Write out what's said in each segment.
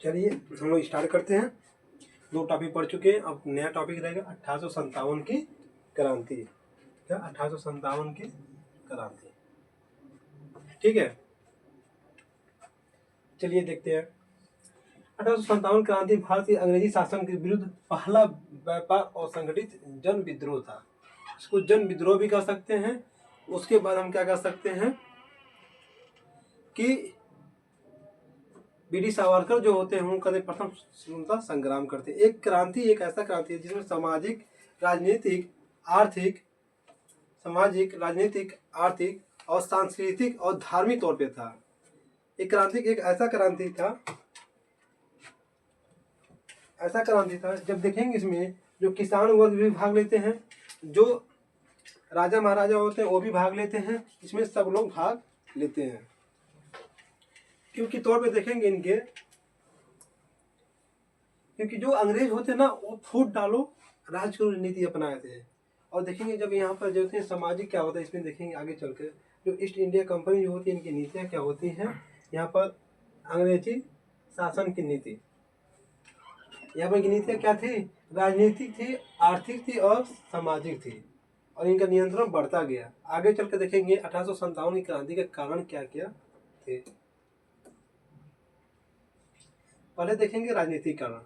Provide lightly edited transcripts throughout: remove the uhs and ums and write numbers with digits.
चलिए हम लोग स्टार्ट करते हैं। 2 टॉपिक पढ़ चुके हैं, अब नया टॉपिक रहेगा 1857 की क्रांति। क्या 1857 की क्रांति, ठीक है। चलिए देखते हैं। 1857 क्रांति भारत के अंग्रेजी शासन के विरुद्ध पहला व्यापक और संगठित जन विद्रोह था। इसको जन विद्रोह भी कह सकते हैं। उसके बाद हम क्या कह सकते हैं कि बीडी सावरकर जो होते हैं वो कभी प्रथम स्वतंत्रता संग्राम करते हैं। एक क्रांति एक ऐसा क्रांति है जिसमें सामाजिक राजनीतिक आर्थिक और सांस्कृतिक और धार्मिक तौर पे था। एक क्रांति एक ऐसा क्रांति था जब देखेंगे इसमें जो किसान वर्ग भी भाग लेते हैं, जो राजा महाराजा होते हैं वो भी भाग लेते हैं, इसमें सब लोग भाग लेते हैं। क्योंकि तौर पे देखेंगे इनके, क्योंकि जो अंग्रेज होते हैं ना वो फूट डालो राज की नीति अपनाए थे। और देखेंगे जब यहाँ पर जो होते हैं सामाजिक क्या होता है इसमें देखेंगे आगे चलकर, जो ईस्ट इंडिया कंपनी जो होती है इनकी नीतियाँ क्या होती हैं। यहाँ पर अंग्रेजी शासन की नीति, यहाँ पर इनकी नीतियाँ क्या थी, राजनीतिक थी, आर्थिक थी और सामाजिक थी, और इनका नियंत्रण बढ़ता गया। आगे चल कर देखेंगे 1857 की क्रांति के कारण क्या क्या थे। पहले देखेंगे राजनीतिक कारण।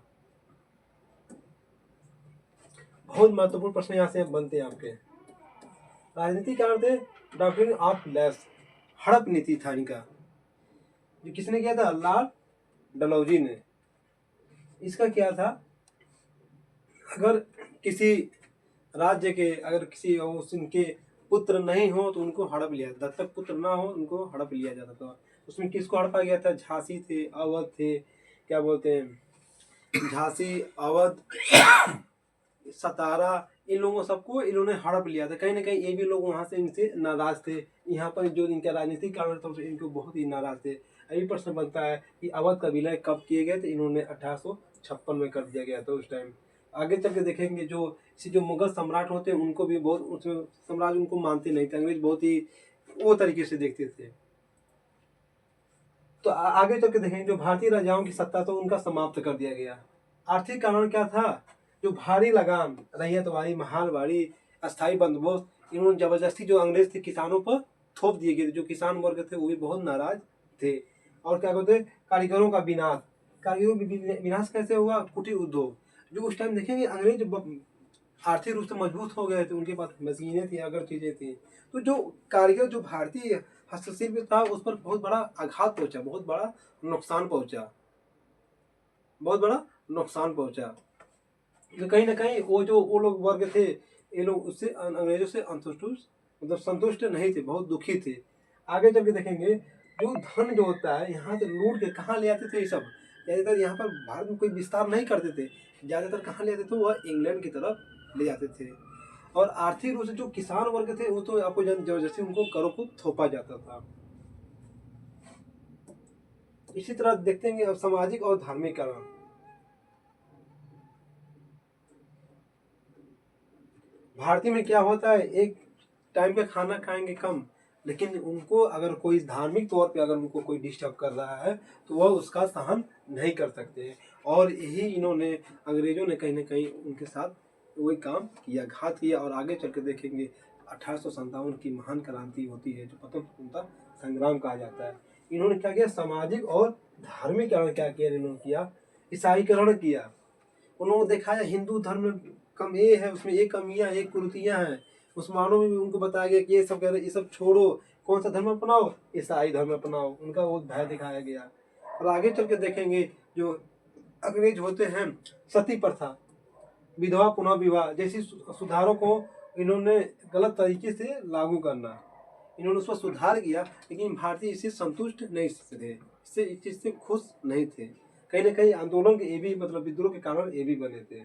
बहुत महत्वपूर्ण प्रश्न यहाँ से बनते हैं आपके। राजनीतिक कारण थे डॉक्ट्रिन ऑफ लेस, हड़प नीति था इनका, जो किसने किया था, लॉर्ड डलहौजी ने। इसका क्या था, अगर किसी राज्य के अगर किसी उनके पुत्र नहीं हो तो उनको हड़प लिया, दत्तक पुत्र ना हो उनको हड़प लिया जाता था। उसमें किसको हड़पा गया था, झांसी थे, अवध थे, क्या बोलते हैं, झांसी, अवध, सतारा, इन लोगों सबको इन्होंने हड़प लिया था। कहीं ना कहीं ये भी लोग वहाँ से इनसे नाराज थे। यहाँ पर जो इनका राजनीतिक कारण था तो इनको बहुत ही नाराज थे। यही प्रश्न बनता है कि अवध का विलय कब किए गए थे, इन्होंने 1856 में कर दिया गया था उस टाइम। आगे चल के देखेंगे जो मुगल सम्राट होते हैं उनको भी बहुत, उसमें सम्राट उनको मानते नहीं थे, अंग्रेज बहुत ही वो तरीके से देखते थे। तो आगे चल के देखेंगे जो भारतीय राजाओं की सत्ता तो उनका समाप्त कर दिया गया। आर्थिक कारण क्या था, जो भारी लगान, रैयतवाड़ी, महालवाड़ी, अस्थायी बंदोबस्त, इन्होंने जबरदस्ती जो अंग्रेज थे किसानों पर थोप दिए गए थे। जो किसान वर्ग थे वो भी बहुत नाराज थे। और क्या कहते हैं, कारीगरों का विनाश। कारीगरों का विनाश कैसे हुआ, कुटीर उद्योग, जो उस टाइम देखेंगे अंग्रेज आर्थिक रूप से मजबूत हो गए थे, उनके पास मशीनें थी, अगर चीजें थी, तो जो कारीगर जो भारतीय हस्तशिल्प था उस पर बहुत बड़ा आघात पहुंचा, बहुत बड़ा नुकसान पहुंचा। तो कहीं ना कहीं वो लोग वर्ग थे, ये लोग उससे अंग्रेजों से संतुष्ट नहीं थे, बहुत दुखी थे। आगे चल के देखेंगे जो धन जो होता है यहाँ से लूट के कहाँ ले आते थे, ये सब ज्यादातर यहाँ पर भारत में कोई विस्तार नहीं करते थे, ज्यादातर कहाँ ले आते थे, वह इंग्लैंड की तरफ ले जाते थे। और आर्थिक रूप से जो किसान वर्ग थे वो तो आपको जबरदस्ती उनको करों को थोपा जाता था। इसी तरह देखते हैं अब सामाजिक और धार्मिक कारण। भारतीय में क्या होता है, एक टाइम का खाना खाएंगे कम, लेकिन उनको अगर कोई धार्मिक तौर पे अगर उनको कोई डिस्टर्ब कर रहा है तो वह उसका सहन नहीं कर सकते। और यही इन्होंने अंग्रेजों ने कहीं ना कहीं उनके साथ वही काम किया, घात किया। और आगे चल के देखेंगे 1857 की महान क्रांति होती है जो प्रथम स्वतंत्रता संग्राम कहा जाता है। इन्होंने क्या किया, सामाजिक और धार्मिक कारण क्या किया, इन्होंने किया ईसाईकरण किया। उन्होंने दिखाया हिंदू धर्म कम ये है, उसमें ये कमियां, ये कुरीतियां हैं। मुसलमानों में भी उनको बताया गया कि ये सब कह रहे, ये सब छोड़ो, कौन सा धर्म अपनाओ, ईसाई धर्म अपनाओ, उनका वो भय दिखाया गया। और आगे चल के देखेंगे जो अंग्रेज होते हैं, सती प्रथा, विधवा पुनः विवाह जैसी सुधारों को इन्होंने गलत तरीके से लागू करना, इन्होंने उस पर सुधार किया। लेकिन भारतीय इससे संतुष्ट नहीं थे, इससे इस चीज से खुश नहीं थे। कहीं ना कहीं आंदोलन के ये भी मतलब विद्रोह के कारण ये भी बने थे।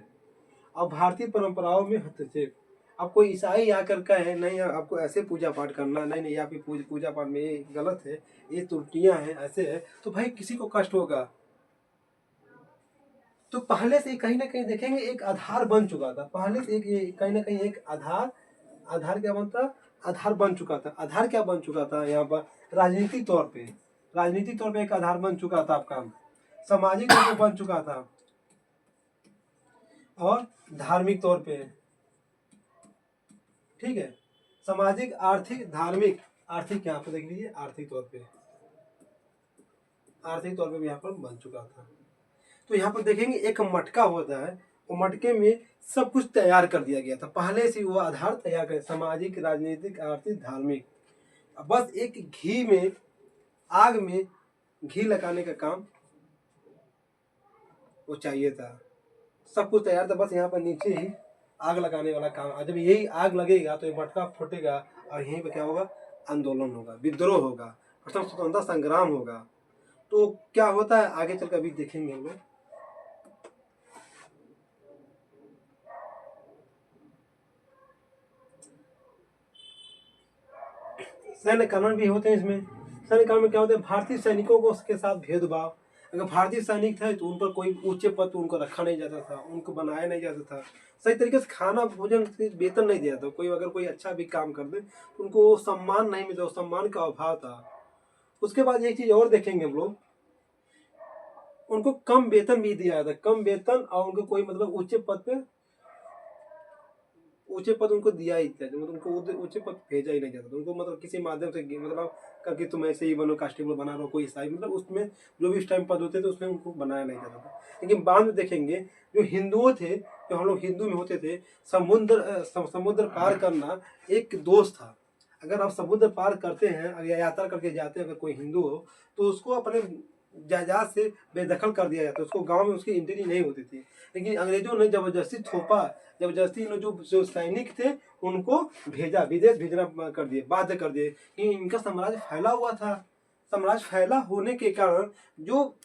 अब भारतीय परंपराओं में हस्तक्षेप। अब कोई ईसाई आकर कहे नहीं आपको ऐसे पूजा पाठ करना, नहीं आपकी पूजा पाठ में ये गलत है, ये त्रुटियां हैं, ऐसे है, तो भाई किसी को कष्ट होगा। तो पहले से कहीं ना कहीं देखेंगे एक आधार बन चुका था, पहले से एक कहीं ना कहीं एक आधार क्या बनता, आधार बन चुका था। आधार क्या बन चुका था यहाँ पर, राजनीतिक तौर पे एक आधार बन चुका था आपका। सामाजिक तौर पे बन चुका था और धार्मिक तौर पे, ठीक है, सामाजिक, आर्थिक, धार्मिक, आर्थिक यहाँ पे देख लीजिए, आर्थिक तौर पे, आर्थिक तौर पे भी यहाँ पर बन चुका था। तो यहाँ पर देखेंगे एक मटका होता है, वो मटके में सब कुछ तैयार कर दिया गया था, पहले से वो आधार तैयार कर, सामाजिक, राजनीतिक, आर्थिक, धार्मिक, बस एक घी में, आग में घी लगाने का काम वो चाहिए था, सब कुछ तैयार था, बस यहाँ पर नीचे ही आग लगाने वाला काम। और जब यही आग लगेगा तो ये मटका फूटेगा और यहीं पे क्या होगा, आंदोलन होगा, विद्रोह होगा, प्रथम स्वतंत्रता संग्राम होगा। तो क्या होता है आगे चल कर अभी देखेंगे हम लोग। सैन्य कानून भी होते हैं इसमें। सैन्य कानून में क्या होता है, भारतीय सैनिकों को उसके साथ भेदभाव, अगर भारतीय सैनिक थे तो उन पर कोई ऊंचे पद पर उनको रखा नहीं जाता था, उनको बनाया नहीं जाता था, सही तरीके से खाना भोजन वेतन नहीं दिया था, कोई अगर कोई अच्छा भी काम कर दे तो उनको सम्मान नहीं मिलता, सम्मान का अभाव था। उसके बाद एक चीज और देखेंगे हम लोग, उनको कम वेतन भी दिया जाता, कम वेतन, और उनको कोई मतलब ऊंचे पद उनको दिया ही था, मतलब उनको ऊंचे पद भेजा ही नहीं जाता था, उनको मतलब किसी माध्यम से मतलब करके तुम ऐसे ही बनो, कांस्टेबल बना रहो, कोई ईसाई, मतलब उसमें जो भी इस टाइम पद होते थे उसमें उनको बनाया नहीं जाता था। लेकिन बाद में देखेंगे जो हिंदुओं थे, जो हम लोग हिंदू में होते थे, समुद्र पार करना एक दोष था। अगर आप समुद्र पार करते हैं, अगर यात्रा करके जाते हैं, अगर कोई हिंदू हो तो उसको अपने जायदाद से बेदखल कर दिया जाता, उसको गांव में उसकी एंट्री नहीं होती थी। लेकिन अंग्रेजों ने जबरदस्ती थोपा, जबरदस्ती इन जो सैनिक थे उनको भेजा, विदेश भेजना कर दिए, बाध्य कर दिए, कि इनका साम्राज्य फैला हुआ था। साम्राज्य फैला होने के कारण जो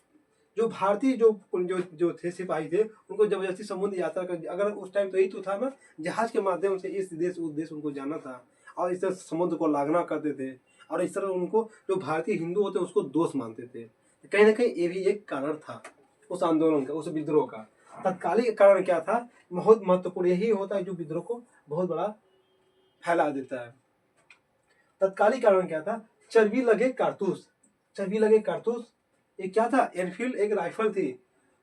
जो भारतीय जो थे सिपाही थे, उनको जबरदस्ती समुद्र यात्रा कर, अगर उस टाइम तो यही तो था ना, जहाज के माध्यम से इस देश उस देश उनको जाना था, और इस तरह समुद्र को लागना करते थे, और इस तरह उनको जो भारतीय हिंदू होते उसको दोष मानते थे। कहीं ना कहीं ये भी एक कारण था उस आंदोलन का, उस विद्रोह का। तत्कालिक कारण क्या था, बहुत महत्वपूर्ण यही होता है जो विद्रोह को बहुत बड़ा फैला देता है। तत्कालिक कारण क्या था, चर्बी लगे कारतूस। चर्बी लगे कारतूस ये क्या था, एनफील्ड एक राइफल थी,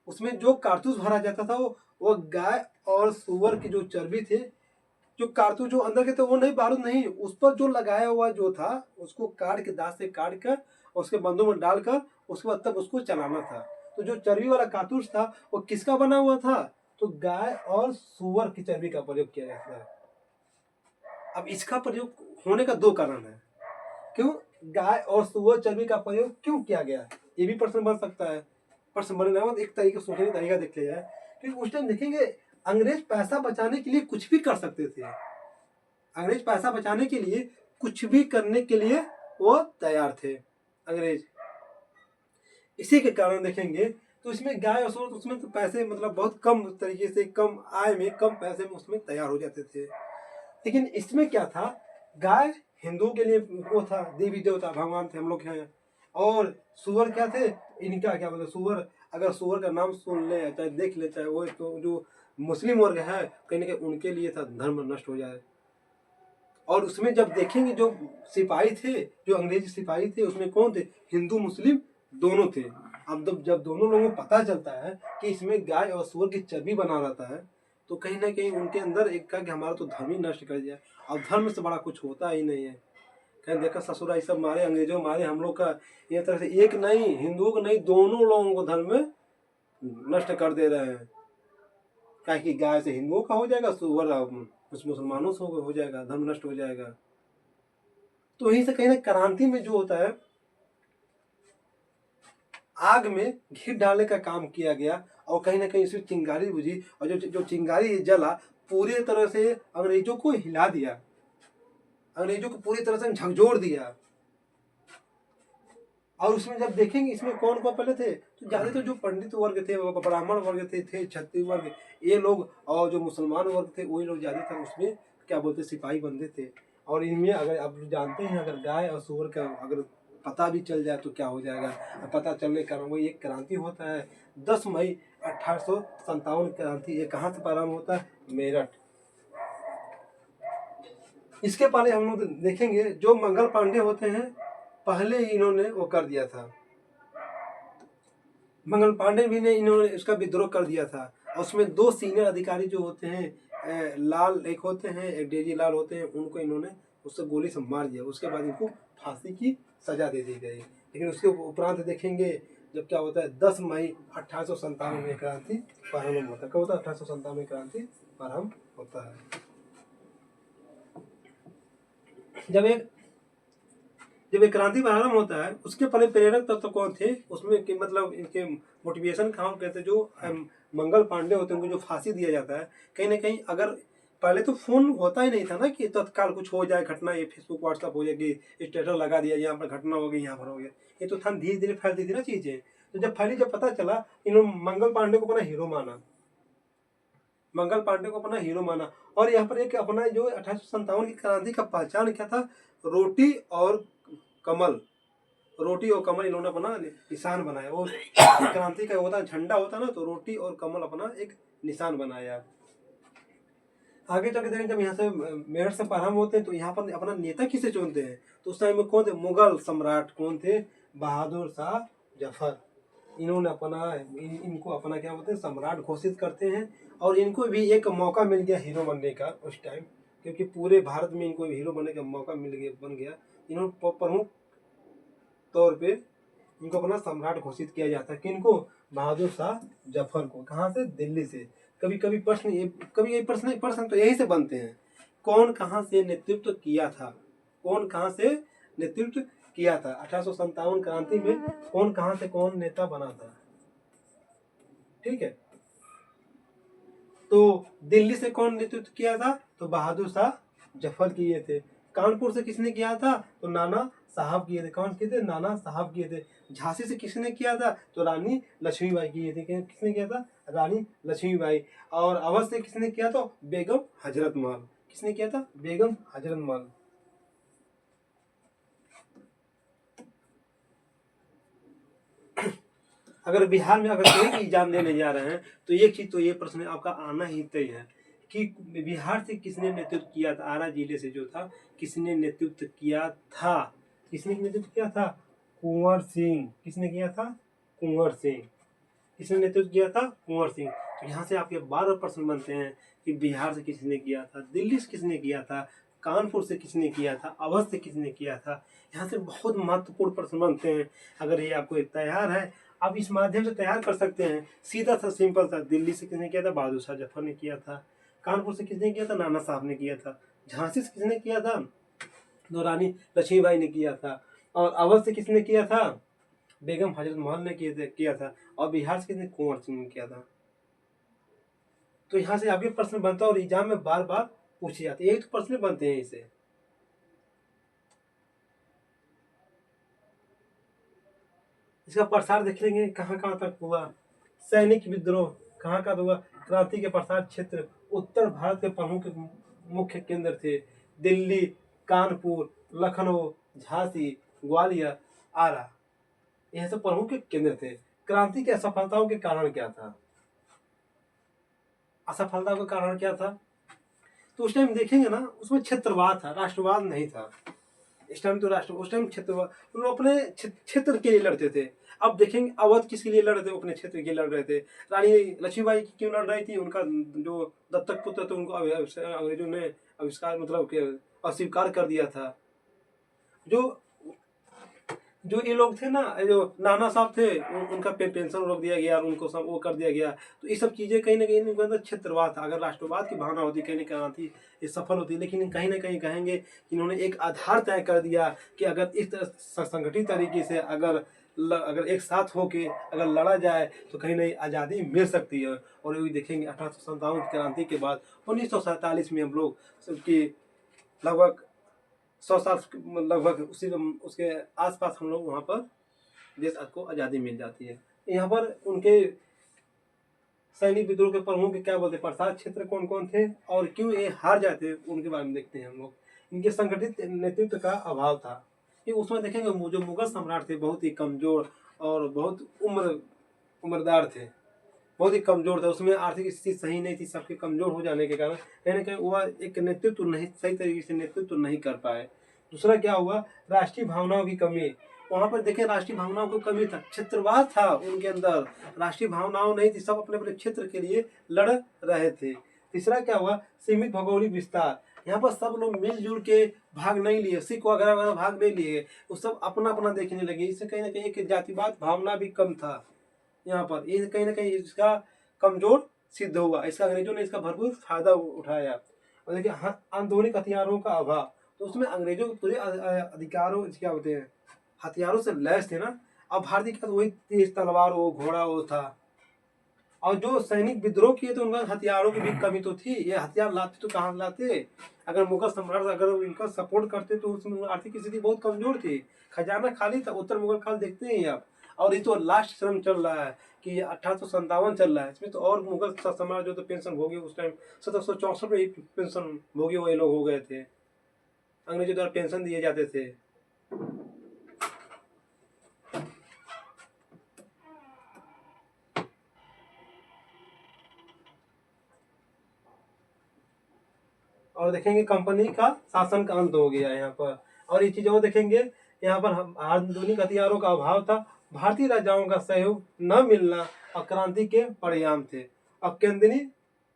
उसमें जो कारतूस भरा जाता था वो गाय और सुअर की जो चर्बी थे, जो कारतूस जो अंदर के थे वो नहीं, बारूद नहीं, उस पर जो लगाया हुआ जो था उसको काट के, दांत से काट कर उसके बंदों में डालकर उसके बाद तब उसको चलाना था। तो जो चर्बी वाला कारतूस था वो किसका बना हुआ था, तो गाय और सुअर की चर्बी का प्रयोग किया जाता है। अब इसका प्रयोग होने का दो कारण है, क्यों गाय और सुअर चर्बी का प्रयोग क्यों किया गया, ये भी प्रश्न बन सकता है। प्रश्न बनने का एक तरीके सोचने का तरीका देख लिया जाए, क्योंकि उस टाइम देखेंगे अंग्रेज पैसा बचाने के लिए कुछ भी कर सकते थे। अंग्रेज पैसा बचाने के लिए कुछ भी करने के लिए वो तैयार थे अंग्रेज। इसी के कारण देखेंगे तो इसमें गाय और सूअर, उसमें तो पैसे मतलब बहुत कम तरीके से, कम आय में, कम पैसे में उसमें तैयार हो जाते थे। लेकिन इसमें क्या था, गाय हिंदुओं के लिए वो था, देवी देवता भगवान थे हम लोग हैं, और सुअर क्या थे, इनका क्या मतलब सुअर, अगर सुअर का नाम सुन ले चाहे देख ले, चाहे वो तो जो मुस्लिम वर्ग है कहीं ना कहीं उनके लिए था धर्म नष्ट हो जाए। और उसमें जब देखेंगे जो सिपाही थे, जो अंग्रेजी सिपाही थे, उसमें कौन थे, हिंदू मुस्लिम दोनों थे। अब जब दोनों लोगों को पता चलता है कि इसमें गाय और सुअर की चर्बी बना रहता है, तो कहीं ना कहीं उनके अंदर एक का कि हमारा तो धर्म ही नष्ट कर दिया, और धर्म से बड़ा कुछ होता ही नहीं है। कहीं देखा ससुरा ये सब मारे, अंग्रेजों मारे हम लोग का, ये तरह से एक नहीं, हिंदुओं को नहीं, दोनों लोगों को धर्म में नष्ट कर दे रहे हैं। क्या कि गाय से हिंदुओं का हो जाएगा, सुअर कुछ मुसलमानों से हो जाएगा, धर्म नष्ट हो जाएगा। तो वहीं से कहीं ना क्रांति में जो होता है, आग में घी डालने का काम किया गया, और कहीं ना कहीं इसमें चिंगारी बुझी, और जो चिंगारी जला पूरी तरह से अंग्रेजों को हिला दिया, अंग्रेजों को पूरी तरह से झकझोर दिया। और उसमें जब देखेंगे इसमें कौन कौन पहले थे, तो ज्यादातर जो पंडित वर्ग थे, ब्राह्मण वर्ग थे क्षत्रिय वर्ग, ये लोग, और जो मुसलमान वर्ग थे वही लोग ज्यादातर उसमें क्या बोलते सिपाही बनते थे। और इनमें अगर आप जानते हैं, अगर गाय और सुअर का अगर पता भी चल जाए तो क्या हो जाएगा, पता चलने का वही एक क्रांति होता है 10 मई 1857 क्रांति। ये कहाँ से प्रारंभ होता है, मेरठ। इसके पहले हम लोग देखेंगे जो मंगल पांडे होते हैं, पहले ही इन्होंने वो कर दिया था, मंगल पांडे भी ने इन्होंने उसका विद्रोह कर दिया था। और उसमें 2 सीनियर अधिकारी जो होते हैं, लाल एक होते हैं, एक डेजी लाल होते हैं, उनको इन्होंने उससे गोली से मार दिया। उसके बाद इनको फांसी की सजा दे दी गई। लेकिन उसके उपरांत देखेंगे जब क्या होता है 10 मई 1897 में क्रांति प्रारंभ होता है। कब होता है? 1897 में क्रांति प्रारंभ होता है। जब एक क्रांति प्रारंभ होता है, उसके पहले प्रेरक तत्व कौन थे उसमें कि मतलब इनके मोटिवेशन कहाँ कहते हैं, जो मंगल पांडे होते हैं उनको जो फांसी दिया जाता है, कहीं ना कहीं अगर पहले तो फोन होता ही नहीं था ना कि तत्काल कुछ हो जाए घटना, ये फेसबुक व्हाट्सअप हो जाए कि स्टेटस लगा दिया यहाँ पर घटना हो गई, यहाँ पर हो गया, ये तो था धीरे धीरे फैलती थी ना चीजें। तो जब फैली, जब पता चला, इन्होंने मंगल पांडे को अपना हीरो माना, मंगल पांडे को अपना हीरो माना। और यहाँ पर एक अपना जो 1857 की क्रांति का पहचान क्या था, रोटी और कमल, रोटी और कमल इन्होंने अपना निशान बनाया। वो क्रांति का होता झंडा होता ना, तो रोटी और कमल अपना एक निशान बनाया। आगे चल के देखें, जब यहाँ से मेरठ से प्रारंभ होते हैं तो यहाँ पर अपना नेता किसे चुनते हैं, तो उस टाइम में कौन थे? मुगल सम्राट कौन थे? बहादुर शाह जफर। इन्होंने अपना इनको अपना क्या बोलते हैं, सम्राट घोषित करते हैं। और इनको भी एक मौका मिल गया हीरो बनने का उस टाइम, क्योंकि पूरे भारत में इनको हीरो बनने का मौका मिल गया, बन गया। इन्होंने प्रमुख तौर पे इनको अपना सम्राट घोषित किया जाता है। किनको? बहादुर शाह जफर को। कहाँ से? दिल्ली से। कभी कभी प्रश्न तो यही से बनते हैं, कौन कहाँ से नेतृत्व किया था, कौन कहाँ से नेतृत्व किया था 1857 क्रांति में, कौन कहाँ से कौन नेता बना था। ठीक है, तो दिल्ली से कौन नेतृत्व किया था? तो बहादुर शाह जफर किए थे। कानपुर से किसने किया था? तो नाना साहब किए थे। कौन किए थे? नाना साहब किए थे। झांसी से किसने किया था? तो रानी लक्ष्मीबाई किए थे। किसने किया था? रानी लक्ष्मीबाई। और अवध से किसने किया? तो बेगम हजरत महल। किसने किया था? बेगम हजरत महल। अगर बिहार में अगर कोई भी एग्जाम देने जा रहे हैं तो एक चीज तो ये प्रश्न आपका आना ही तय है कि बिहार से किसने नेतृत्व किया था, आरा जिले से जो था किसने नेतृत्व किया था, किसने नेतृत्व किया था? कुंवर सिंह। किसने किया था? कुंवर सिंह। किसने नेतृत्व किया था? कुंवर सिंह। तो यहाँ से आपके 12 प्रश्न बनते हैं कि बिहार से किसने किया था, दिल्ली से किसने किया था, कानपुर से किसने किया था, अवध से किसने किया था। यहाँ से बहुत महत्वपूर्ण प्रश्न बनते हैं। अगर ये आपको तैयार है, आप इस माध्यम से तैयार कर सकते हैं। सीधा सा सिंपल था। दिल्ली से किसने किया था? बहादुर शाह जफर ने किया था। कानपुर से किसने किया था? नाना साहब ने किया था। झांसी से किसने किया था? तो रानी लक्ष्मीबाई ने किया था। और अवध से किसने किया था? बेगम हजरत महल ने किया था। और बिहार से किसने? कुंवर सिंह ने किया था। तो यहाँ से आपके प्रश्न बनता है और एग्जाम में बार बार पूछे जाते हैं। एक तो प्रश्न बनते हैं इसे। इसका प्रसार देखेंगे कहाँ कहाँ तक हुआ। सैनिक विद्रोह कहाँ का हुआ? क्रांति के प्रसार क्षेत्र उत्तर भारत के प्रमुख मुख्य केंद्र थे। दिल्ली, कानपुर, लखनऊ, झांसी, ग्वालियर, आरा, यह सब प्रमुख केंद्र थे। क्रांति की असफलताओं के कारण क्या था? असफलता का कारण क्या था? तो उस टाइम देखेंगे ना, उसमें क्षेत्रवाद था, राष्ट्रवाद नहीं था। इस टाइम तो राष्ट्र, उस टाइम क्षेत्रवाद, वो अपने क्षेत्र के लिए लड़ते थे। अब देखेंगे अवध किसके लिए लड़ रहे थे? अपने क्षेत्र के लिए लड़ रहे थे। रानी लक्ष्मीबाई क्यों लड़ रही थी? उनका जो दत्तक पुत्र थे उनको अंग्रेजों ने आविष्कार मतलब अस्वीकार कर दिया था। जो ये लोग थे ना, जो नाना साहब थे, उनका पेंशन रोक दिया गया और उनको सब वो कर दिया गया। तो ये सब चीजें कहीं ना कहीं इनके अंदर क्षेत्रवाद था। अगर राष्ट्रवाद की भावना होती कहीं ना कहीं ये सफल होती, लेकिन कहीं ना कहीं कहेंगे कि इन्होंने एक आधार तय कर दिया कि अगर इस तरह संगठित तरीके से अगर एक साथ होके अगर लड़ा जाए तो कहीं ना आज़ादी मिल सकती है। और ये देखेंगे 1857 क्रांति के बाद 1947 में हम लोग सबकी लगभग 100 साल लगभग उसी उसके आसपास हम लोग वहाँ पर देश को आज़ादी मिल जाती है। यहाँ पर उनके सैनिक विद्रोह के प्रमुख क्या बोलते हैं, प्रसार क्षेत्र कौन कौन थे और क्यों ये हार जाते उनके बारे में देखते हैं हम लोग। इनके संगठित नेतृत्व का अभाव था कि उसमें देखेंगे जो मुगल सम्राट थे बहुत ही कमजोर और बहुत उम्रदार थे, बहुत ही कमजोर था। उसमें आर्थिक स्थिति सही नहीं थी, सबके कमजोर हो जाने के कारण कहीं ना कहीं वह एक नेतृत्व नहीं, सही तरीके से नेतृत्व नहीं कर पाए। दूसरा क्या हुआ? राष्ट्रीय भावनाओं की कमी। वहाँ पर देखें राष्ट्रीय भावनाओं को कमी था, क्षेत्रवाद था उनके अंदर, राष्ट्रीय भावनाओं नहीं थी, सब अपने अपने क्षेत्र के लिए लड़ रहे थे। तीसरा क्या हुआ, सीमित भौगोलिक विस्तार, यहाँ पर सब लोग मिलजुल के भाग नहीं लिए, सिख वगैरह वगैरह भाग नहीं लिए, वो सब अपना अपना देखने लगे। इससे कहीं ना कहीं एक जातिवाद भावना भी कम था यहाँ पर, ये कहीं ना कहीं इसका कमजोर सिद्ध हुआ। इसका अंग्रेजों ने इसका भरपूर फायदा उठाया। और देखिए आंदोलिक हथियारों का अभाव, तो उसमें अंग्रेजों के पूरे अधिकारों क्या होते हैं, हथियारों से लैस थे ना। अब भारतीय के पास वही तेज तलवार हो, घोड़ा हो था, और जो सैनिक विद्रोह किए तो उनका हथियारों की भी कमी तो थी। ये हथियार लाते तो कहाँ लाते, अगर मुगल सम्राट अगर इनका सपोर्ट करते तो उसमें आर्थिक स्थिति बहुत कमजोर थी, खजाना खाली था। उत्तर मुगल काल देखते हैं आप, और ये तो लास्ट श्रम चल रहा है कि 1857 चल रहा है, इसमें तो और मुगल सम्राट जो तो पेंशन भोगे उस टाइम 1764 में पेंशन भोगे हुए लोग हो गए थे, अंग्रेजों द्वारा पेंशन दिए जाते थे। और देखेंगे कंपनी का शासन का अंत हो गया यहाँ पर। और ये चीज और देखेंगे, यहाँ पर आधुनिक हथियारों का अभाव था, भारतीय राजाओं का सहयोग न मिलना और क्रांति के परिणाम थे। अब केंद्रीय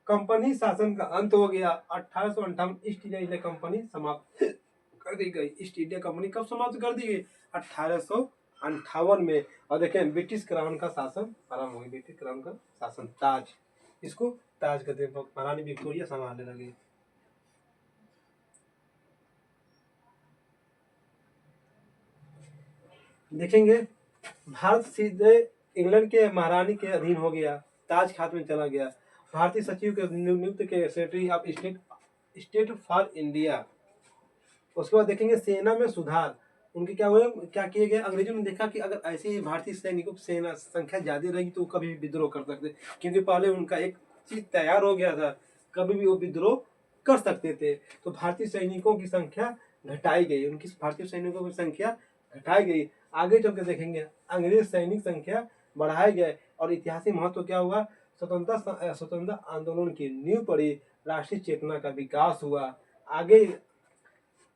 कंपनी शासन का अंत हो गया, 1858 ईस्ट इंडिया कंपनी समाप्त कर दी गई। ईस्ट इंडिया कंपनी कब समाप्त कर दी गई, 1858 में। और देखें ब्रिटिश क्राउन का शासन आरंभ हो गया, ब्रिटिश क्राउन का शासन, ताज, इसको ताज कहते हैं, महारानी विक्टोरिया संभालने लगी। देखेंगे भारत सीधे इंग्लैंड के महारानी के अधीन हो गया, ताज खात में चला गया। भारतीय सचिव के नियुक्त के secretary of state for India. उसके बाद देखेंगे सेना में सुधार, उनके क्या हुए, क्या किए गए, अंग्रेजों ने देखा कि अगर ऐसे ही भारतीय सैनिकों की सेना संख्या ज्यादा रहेगी तो कभी भी विद्रोह कर सकते, क्योंकि पहले उनका एक चीज तैयार हो गया था, कभी भी वो विद्रोह कर सकते थे। तो भारतीय सैनिकों की संख्या घटाई गई, उनकी भारतीय सैनिकों की संख्या घटाई गई। आगे चल के देखेंगे अंग्रेज सैनिक संख्या बढ़ाए गए, और ऐतिहासिक महत्व क्या हुआ, स्वतंत्रता आंदोलन की नींव पड़ी, राष्ट्रीय चेतना का विकास हुआ। आगे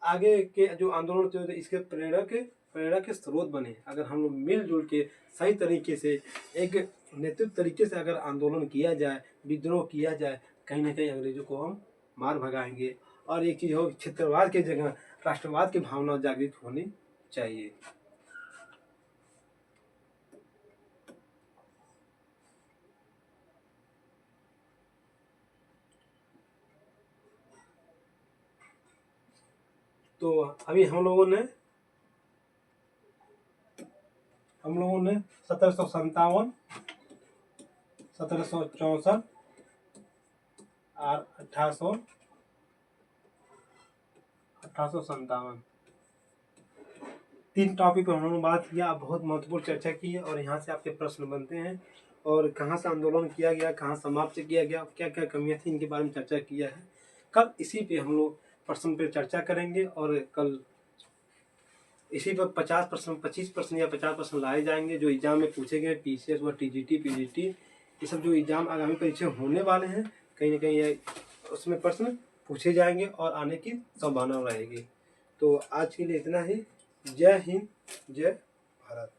आगे के जो आंदोलन थे इसके प्रेरणा के स्रोत बने। अगर हम लोग मिलजुल के सही तरीके से एक नेतृत्व तरीके से अगर आंदोलन किया जाए, विद्रोह किया जाए, कहीं ना कहीं अंग्रेजों को हम मार भगाएंगे। और एक चीज हो, क्षेत्रवाद की जगह राष्ट्रवाद की भावना जागृत होनी चाहिए। तो अभी हम लोगों ने 1757, 1764 और 1857 तीन टॉपिक पर हम लोगों ने बात किया, बहुत महत्वपूर्ण चर्चा की है। और यहाँ से आपके प्रश्न बनते हैं, और कहाँ से आंदोलन किया गया, कहाँ समाप्त किया गया, क्या क्या कमियां थी, इनके बारे में चर्चा किया है। कल इसी पे हम लोग प्रश्न पे चर्चा करेंगे, और कल इसी पर 50%, 25% या 50% लाए जाएंगे जो एग्जाम में पूछे गए, पीसीएस व टीजीटी पीजीटी, ये सब जो एग्जाम आगामी परीक्षा होने वाले हैं, कहीं ना कहीं उसमें प्रश्न पूछे जाएंगे और आने की संभावना रहेगी। तो आज के लिए इतना ही। जय हिंद, जय भारत।